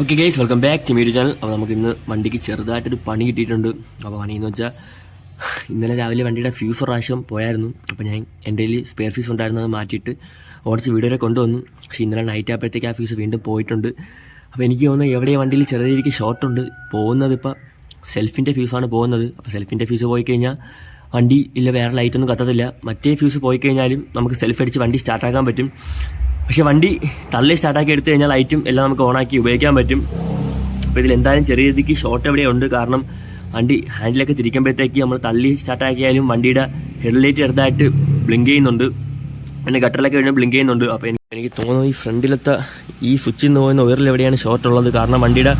Okay guys, welcome back to media channel. അപ്പോൾ നമുക്ക് ഇന്ന് വണ്ടിക്ക് ചെറുതായിട്ടൊരു പണി കിട്ടിയിട്ടുണ്ട്. അപ്പോൾ പണിയെന്ന് വെച്ചാൽ ഇന്നലെ രാവിലെ വണ്ടിയുടെ ഫ്യൂസ് പ്രാവശ്യം പോയായിരുന്നു. അപ്പോൾ ഞാൻ എൻ്റെ കയ്യിൽ സ്പെയർ ഫ്യൂസ് ഉണ്ടായിരുന്നത് മാറ്റിയിട്ട് ഓടിച്ച് വീഡിയോയിൽ കൊണ്ടുവന്നു. പക്ഷേ ഇന്നലെ നൈറ്റ് ആയപ്പോഴത്തേക്ക് ആ ഫ്യൂസ് വീണ്ടും പോയിട്ടുണ്ട്. അപ്പോൾ എനിക്ക് തോന്നുന്നു എവിടെയും വണ്ടിയിൽ ചെറിയ രീതിക്ക് ഷോർട്ടുണ്ട്. പോകുന്നത് ഇപ്പോൾ സെൽഫിൻ്റെ ഫ്യൂസാണ് പോകുന്നത്. അപ്പോൾ സെൽഫിൻ്റെ ഫ്യൂസ് പോയി കഴിഞ്ഞാൽ വണ്ടി ഇല്ല വേറെ ലൈറ്റൊന്നും കത്തത്തില്ല. മറ്റേ ഫ്യൂസ് പോയി കഴിഞ്ഞാലും നമുക്ക് സെൽഫ് അടിച്ച് വണ്ടി സ്റ്റാർട്ടാക്കാൻ പറ്റും. പക്ഷേ വണ്ടി തള്ളി സ്റ്റാർട്ടാക്കി എടുത്തു കഴിഞ്ഞാൽ ലൈറ്റും എല്ലാം നമുക്ക് ഓണാക്കി ഉപയോഗിക്കാൻ പറ്റും. അപ്പോൾ ഇതിൽ എന്തായാലും ചെറിയ രീതിക്ക് ഷോർട്ട് എവിടെയുണ്ട്. കാരണം വണ്ടി ഹാൻഡിലൊക്കെ തിരിക്കുമ്പോഴത്തേക്ക് നമ്മൾ തള്ളി സ്റ്റാർട്ടാക്കിയാലും വണ്ടിയുടെ ഹെഡ്ലൈറ്റ് ചെറുതായിട്ട് ബ്ലിങ്ക് ചെയ്യുന്നുണ്ട്, പിന്നെ ഗട്ടറിലൊക്കെ വീണ്ടും ബ്ലിങ്ക് ചെയ്യുന്നുണ്ട്. അപ്പോൾ എനിക്ക് തോന്നുന്നു ഈ ഫ്രണ്ടിലത്തെ ഈ സ്വിച്ചിൽ നിന്ന് പോകുന്ന ഉയറിൽ എവിടെയാണ് ഷോർട്ട് ഉള്ളത്. കാരണം വണ്ടിയുടെ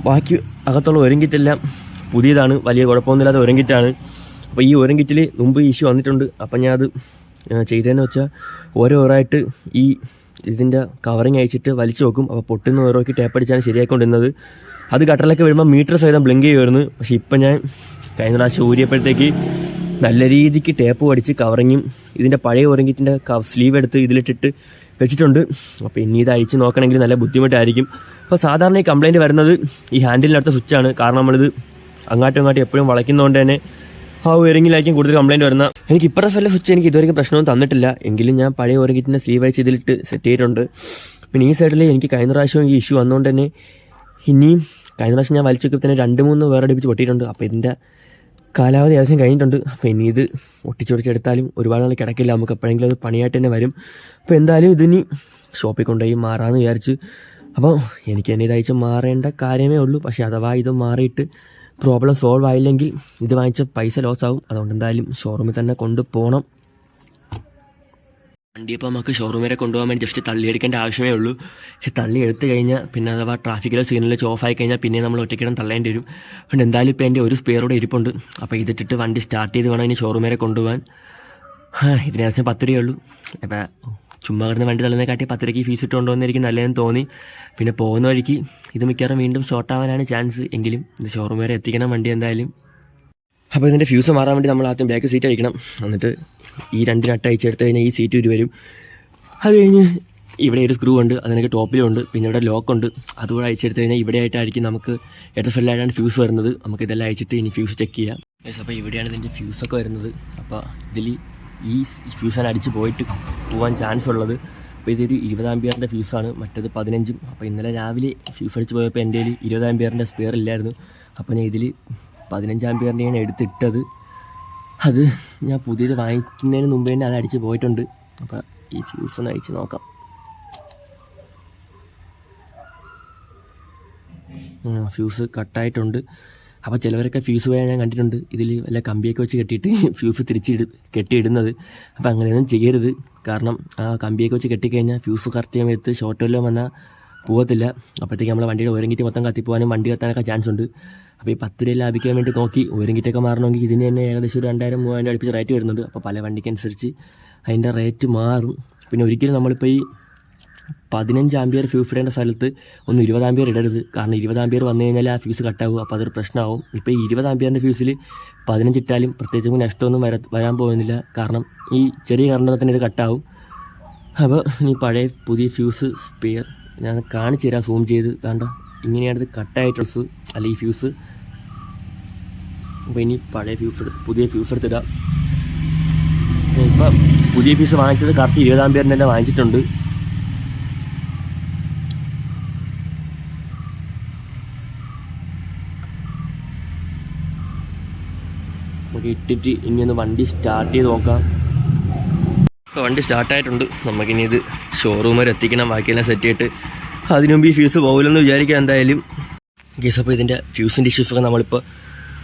ബാക്കി അകത്തുള്ള ഒരങ്കിറ്റെല്ലാം പുതിയതാണ്, വലിയ കുഴപ്പമൊന്നുമില്ലാത്ത ഒരങ്കിറ്റാണ്. അപ്പോൾ ഈ ഒരങ്കിറ്റിൽ മുമ്പ് ഇഷ്യൂ വന്നിട്ടുണ്ട്. അപ്പം ഞാൻ അത് ചെയ്തതെന്ന് വെച്ചാൽ ഓരോരായിട്ട് ഈ ഇതിൻ്റെ കവറിങ് അയച്ചിട്ട് വലിച്ചു നോക്കും. അപ്പോൾ പൊട്ടുന്ന ഓരോക്ക് ടേപ്പ് അടിച്ചാണ് ശരിയായിക്കൊണ്ടിരുന്നത്. അത് ഗട്ടറിലൊക്കെ വരുമ്പോൾ മീറ്റർ സഹിതം ബ്ലിങ്ക് ചെയ്യുമായിരുന്നു. പക്ഷേ ഇപ്പം ഞാൻ കഴിഞ്ഞ പ്രാവശ്യം ഊരിയപ്പോഴത്തേക്ക് നല്ല രീതിക്ക് ടേപ്പ് അടിച്ച് കവറിങ്ങും ഇതിൻ്റെ പഴയ ഓരങ്കിറ്റിൻ്റെ സ്ലീവ് എടുത്ത് ഇതിലിട്ടിട്ട് വെച്ചിട്ടുണ്ട്. അപ്പോൾ ഇനി ഇത് അഴിച്ച് നോക്കണമെങ്കിൽ നല്ല ബുദ്ധിമുട്ടായിരിക്കും. അപ്പോൾ സാധാരണ ഈ കംപ്ലയിൻറ്റ് വരുന്നത് ഈ ഹാൻഡിലിനടുത്ത സ്വിച്ചാണ്. കാരണം നമ്മളിത് അങ്ങോട്ടും എപ്പോഴും വളയ്ക്കുന്നതുകൊണ്ട് തന്നെ ആ ഓരങ്കിലായിരിക്കും കൂടുതൽ കംപ്ലയിൻറ്റ് വരുന്നത്. എനിക്ക് ഇപ്പുറത്തെ സൈഡിലെ സ്വിച്ച് എനിക്ക് ഇതുവരെയും പ്രശ്നമൊന്നും തന്നിട്ടില്ല. എങ്കിലും ഞാൻ പഴയ ഓരങ്കിറ്റിൻ്റെ സ്ലീവ് അഴിച്ച് ഇതിലിട്ട് സെറ്റ് ചെയ്തിട്ടുണ്ട്. പിന്നെ ഈ സൈഡിൽ എനിക്ക് കഴിഞ്ഞ പ്രാവശ്യം ഈ ഇഷ്യൂ വന്നുകൊണ്ട് തന്നെ ഇനിയും കഴിഞ്ഞ പ്രാവശ്യം ഞാൻ വലിച്ചു നോക്കിയപ്പോൾ തന്നെ 2-3 വേറെ അടുപ്പിച്ച് പൊട്ടിയിട്ടുണ്ട്. അപ്പോൾ ഇതിൻ്റെ കാലാവധി ഏകദേശം കഴിഞ്ഞിട്ടുണ്ട്. അപ്പോൾ ഇനി ഇത് ഒട്ടിച്ചൊടിച്ചെടുത്താലും ഒരുപാട് നാൾ കിടക്കില്ല, നമുക്ക് എപ്പോഴെങ്കിലും അത് പണിയായിട്ട് തന്നെ വരും. അപ്പോൾ എന്തായാലും ഇതിനി ഷോപ്പിൽ കൊണ്ടുപോയി മാറാമെന്ന് വിചാരിച്ചു. അപ്പോൾ എനിക്ക് തന്നെ ഇതയച്ച് മാറേണ്ട കാര്യമേ ഉള്ളൂ. പക്ഷേ അഥവാ ഇത് മാറിയിട്ട് പ്രോബ്ലം സോൾവ് ആയില്ലെങ്കിൽ ഇത് വാങ്ങിച്ച പൈസ ലോസ് ആവും. അതുകൊണ്ട് എന്തായാലും ഷോറൂമിൽ തന്നെ കൊണ്ടുപോകണം. വണ്ടി ഇപ്പോൾ നമുക്ക് ഷോറൂം വരെ കൊണ്ടുപോകാൻ വേണ്ടി ജസ്റ്റ് തള്ളിയെടുക്കേണ്ട ആവശ്യമേ ഉള്ളൂ. പക്ഷേ തള്ളി എടുത്തു കഴിഞ്ഞാൽ പിന്നെ അഥവാ ട്രാഫിക്കിലോ സിഗ്നലിൽ ഓഫ് ആയി കഴിഞ്ഞാൽ പിന്നെ നമ്മൾ ഒറ്റയ്ക്കിടം തള്ളേണ്ടി വരും. അതുകൊണ്ട് എന്തായാലും ഇപ്പോൾ എൻ്റെ ഒരു സ്പെയറോടെ ഇരിപ്പുണ്ട്. അപ്പോൾ ഇതിട്ടിട്ട് വണ്ടി സ്റ്റാർട്ട് ചെയ്ത് വേണം ഇനി ഷോറൂം വരെ കൊണ്ടുപോകാൻ. ഇതിനേശം 10 രൂപയുള്ളൂ. അപ്പോൾ ചുമ്മാ കിടന്ന് വണ്ടി തള്ളുന്നതിനെക്കാട്ടി 10 രൂപയ്ക്ക് ഫീസ് ഇട്ട് കൊണ്ടുവന്നിരിക്കും നല്ലതെന്ന് തോന്നി. പിന്നെ പോകുന്ന വഴിക്ക് ഇത് മിക്കവാറും വീണ്ടും ഷോർട്ട് ആവാനാണ് ചാൻസ്. എങ്കിലും ഇത് ഷോറൂം വരെ എത്തിക്കണം വണ്ടി എന്തായാലും. അപ്പോൾ ഇതിൻ്റെ ഫ്യൂസ് മാറാൻ വേണ്ടി നമ്മൾ ആദ്യം ബാക്ക് സീറ്റ് അടിക്കണം. എന്നിട്ട് ഈ 2 നട്ട് അയച്ചെടുത്ത് കഴിഞ്ഞാൽ ഈ സീറ്റ് വരും. അത് കഴിഞ്ഞ് ഇവിടെ ഒരു സ്ക്രൂ ഉണ്ട്, അതിനൊക്കെ ടോപ്പിലും ഉണ്ട്. പിന്നെ ഇവിടെ ലോക്കുണ്ട്, അതുകൂടെ അയച്ചെടുത്ത് കഴിഞ്ഞാൽ ഇവിടെ ആയിട്ടായിരിക്കും നമുക്ക് ഇടത് സൈഡിലായിട്ടാണ് ഫ്യൂസ് വരുന്നത്. നമുക്ക് ഇതെല്ലാം അയച്ചിട്ട് ഇനി ഫ്യൂസ് ചെക്ക് ചെയ്യാം. അപ്പോൾ ഇവിടെയാണ് ഇതിൻ്റെ ഫ്യൂസൊക്കെ വരുന്നത്. അപ്പോൾ ഇതിൽ ഈ ഫ്യൂസാണ് അടിച്ച് പോകാൻ ചാൻസ് ഉള്ളത്. അപ്പോൾ ഇതൊരു 20 ആമ്പിയറിൻ്റെ ഫ്യൂസാണ്, മറ്റത് 15. അപ്പോൾ ഇന്നലെ രാവിലെ ഫ്യൂസ് അടിച്ച് പോയപ്പോൾ എൻ്റെ കയ്യിൽ 20 ആമ്പിയറിൻ്റെ സ്പെയർ ഇല്ലായിരുന്നു. അപ്പോൾ ഞാൻ ഇതിൽ 15 ആമ്പിയറിൻ്റെയാണ് എടുത്തിട്ടത്. അത് ഞാൻ പുതിയത് വാങ്ങിക്കുന്നതിന് മുമ്പ് തന്നെ അത് അടിച്ച് പോയിട്ടുണ്ട്. അപ്പോൾ ഈ ഫ്യൂസ് ഒന്ന് അടിച്ച് നോക്കാം. ഫ്യൂസ് കട്ടായിട്ടുണ്ട്. അപ്പോൾ ചിലവരൊക്കെ ഫ്യൂസ് പോയാൽ ഞാൻ കണ്ടിട്ടുണ്ട് ഇതിൽ വല്ല കമ്പിയൊക്കെ വെച്ച് കെട്ടിയിട്ട് ഫ്യൂസ് കെട്ടിയിടുന്നത്. അപ്പോൾ അങ്ങനെയൊന്നും ചെയ്യരുത്. കാരണം ആ കമ്പിയൊക്കെ വെച്ച് കെട്ടിക്കഴിഞ്ഞാൽ ഫ്യൂസ് കറക്റ്റ് സമയത്ത് ഷോർട്ട് വല്ലതും വന്നാൽ പോകത്തില്ല. അപ്പോഴത്തേക്ക് നമ്മളെ വണ്ടിയുടെ ഓരങ്കിറ്റ് മൊത്തം കത്തിപ്പോകാനും വണ്ടി കത്താനൊക്കെ ചാൻസ് ഉണ്ട്. അപ്പോൾ ഈ 10 രൂപ ലാഭിക്കാൻ വേണ്ടി നോക്കി ഓരങ്കിറ്റൊക്കെ മാറണമെങ്കിൽ ഇതിന് തന്നെ ഏകദേശം ഒരു 2000-3000 അടുപ്പിച്ച് റേറ്റ് വരുന്നുണ്ട്. അപ്പോൾ പല വണ്ടിക്കനുസരിച്ച് അതിൻ്റെ റേറ്റ് മാറും. പിന്നെ ഒരിക്കലും നമ്മളിപ്പോൾ ഈ 15 ആമ്പിയർ ഫ്യൂസ് ഇടേണ്ട സ്ഥലത്ത് 20 ആമ്പിയർ ഇടരുത്. കാരണം 20 ആമ്പിയർ വന്നു കഴിഞ്ഞാൽ ആ ഫ്യൂസ് കട്ടാവും. അപ്പോൾ അതൊരു പ്രശ്നമാവും. ഇപ്പോൾ ഈ 20 ആമ്പിയറിൻ്റെ ഫ്യൂസിൽ 15 ഇട്ടാലും പ്രത്യേകിച്ച് നഷ്ടമൊന്നും വരാൻ പോകുന്നില്ല. കാരണം ഈ ചെറിയ കറണ്ട് തന്നെ ഇത് കട്ടാവും. അപ്പോൾ ഇനി പഴയ പുതിയ ഫ്യൂസ് സ്പെയർ ഞാൻ കാണിച്ചു തരാം സൂം ചെയ്ത്. കണ്ട ഇങ്ങനെയാണ് ഇത് കട്ടായിട്ടുള്ളത്, അല്ല ഈ ഫ്യൂസ്. അപ്പോൾ ഇനി പുതിയ ഫ്യൂസ് എടുത്തിടാം. ഇപ്പം പുതിയ ഫ്യൂസ് വാങ്ങിച്ചത് കറക്റ്റ് 20 ആമ്പിയറിൻ്റെ തന്നെ വാങ്ങിച്ചിട്ടുണ്ട്. നമുക്ക് ഇട്ടിട്ട് ഇനിയൊന്ന് വണ്ടി സ്റ്റാർട്ട് ചെയ്ത് നോക്കാം. ഇപ്പോൾ വണ്ടി സ്റ്റാർട്ടായിട്ടുണ്ട്. നമുക്കിനി ഇത് ഷോറൂം വരെ എത്തിക്കണം, ബാക്കിയെല്ലാം സെറ്റ് ചെയ്തിട്ട്. അതിനു മുമ്പ് ഈ ഫ്യൂസ് പോകില്ലെന്ന് വിചാരിക്കാം എന്തായാലും. കേസ് അപ്പോൾ ഇതിൻ്റെ ഫ്യൂസിൻ്റെ ഇഷ്യൂസൊക്കെ നമ്മളിപ്പോൾ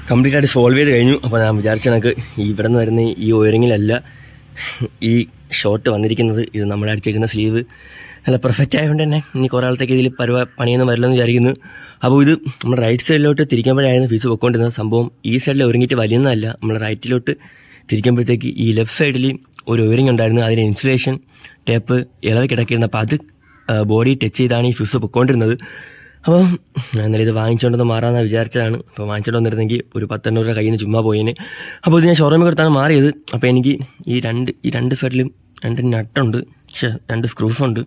കംപ്ലീറ്റ് ആയിട്ട് സോൾവ് ചെയ്ത് കഴിഞ്ഞു. അപ്പോൾ ഞാൻ വിചാരിച്ച കണക്ക് ഇവിടെ നിന്ന് വരുന്ന ഈ ഓയറിങ്ങിലല്ല ഈ ഷോർട്ട് വന്നിരിക്കുന്നത്. ഇത് നമ്മൾ അടിച്ചേക്കുന്ന സ്ലീവ് നല്ല പെർഫെക്റ്റ് ആയതുകൊണ്ട് തന്നെ ഇനി കുറേ ആളത്തേക്ക് ഇതിൽ പണിയൊന്നും വരില്ലെന്ന് വിചാരിക്കുന്നു. അപ്പോൾ ഇത് നമ്മൾ റൈറ്റ് സൈഡിലോട്ട് തിരിക്കുമ്പോഴായിരുന്നു ഫ്യൂസ് പൊയ്ക്കൊണ്ടിരുന്നത്. സംഭവം ഈ സൈഡിൽ ഒരുങ്ങിയിട്ട് വലിയൊന്നുമല്ല, നമ്മൾ റൈറ്റിലോട്ട് തിരിക്കുമ്പോഴത്തേക്ക് ഈ ലെഫ്റ്റ് സൈഡിൽ ഒരു ഓയറിങ് ഉണ്ടായിരുന്നു. അതിന് ഇൻസുലേഷൻ ടേപ്പ് ഇളവ് കിടക്കിയിരുന്നു. അപ്പോൾ അത് ബോഡി ടച്ച് ചെയ്താണ് ഈ ഫ്യൂസ് പൊയ്ക്കൊണ്ടിരുന്നത്. അപ്പോൾ ഞാൻ ഇന്നലെ ഇത് വാങ്ങിച്ചുകൊണ്ടൊന്ന് മാറാമെന്ന് വിചാരിച്ചതാണ്. അപ്പോൾ വാങ്ങിച്ചുകൊണ്ട് വന്നിരുന്നെങ്കിൽ ഒരു 10-8 രൂപ കയ്യിൽ നിന്ന് ചുമ്മാ പോയേനെ. അപ്പോൾ ഇത് ഞാൻ ഷോറൂമിൽ കൊടുത്താണ് മാറിയത്. അപ്പോൾ എനിക്ക് ഈ രണ്ട് സൈഡിലും 2 നട്ടുണ്ട്, 2 സ്ക്രൂസുണ്ട്.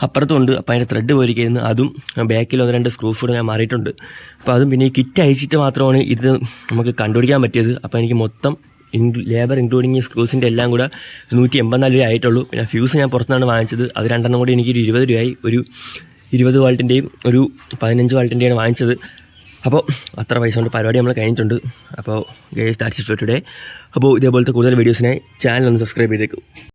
അപ്പുറത്തുണ്ട്. അപ്പോൾ അതിൻ്റെ ത്രെഡ് പോയിരിക്കുന്നു. അതും ബാക്കിൽ 1-2 സ്ക്രൂസ് കൂടെ ഞാൻ മാറിയിട്ടുണ്ട്. അപ്പോൾ അതും പിന്നെ ഈ കിറ്റ് അയച്ചിട്ട് മാത്രമാണ് ഇത് നമുക്ക് കണ്ടുപിടിക്കാൻ പറ്റിയത്. അപ്പോൾ എനിക്ക് മൊത്തം ലേബർ ഇൻക്ലൂഡിങ് ഈ സ്ക്രൂസിൻ്റെ എല്ലാം കൂടെ 184 രൂപ ആയിട്ടുള്ളൂ. പിന്നെ ഫ്യൂസ് ഞാൻ പുറത്തുനിന്നാണ് വാങ്ങിച്ചത്. അത് 2 കൂടി എനിക്കൊരു 20 രൂപയായി. ഒരു 20 വാൾട്ടിൻ്റെയും ഒരു 15 വാൾട്ടിൻ്റെയാണ് വാങ്ങിച്ചത്. അപ്പോൾ അത്ര പൈസ കൊണ്ട് പരിപാടി നമ്മൾ കഴിഞ്ഞിട്ടുണ്ട്. അപ്പോൾ guys that's it for today. അപ്പോൾ ഇതേപോലത്തെ കൂടുതൽ വീഡിയോസിനായി ചാനൽ ഒന്ന് സബ്സ്ക്രൈബ് ചെയ്തേക്കും.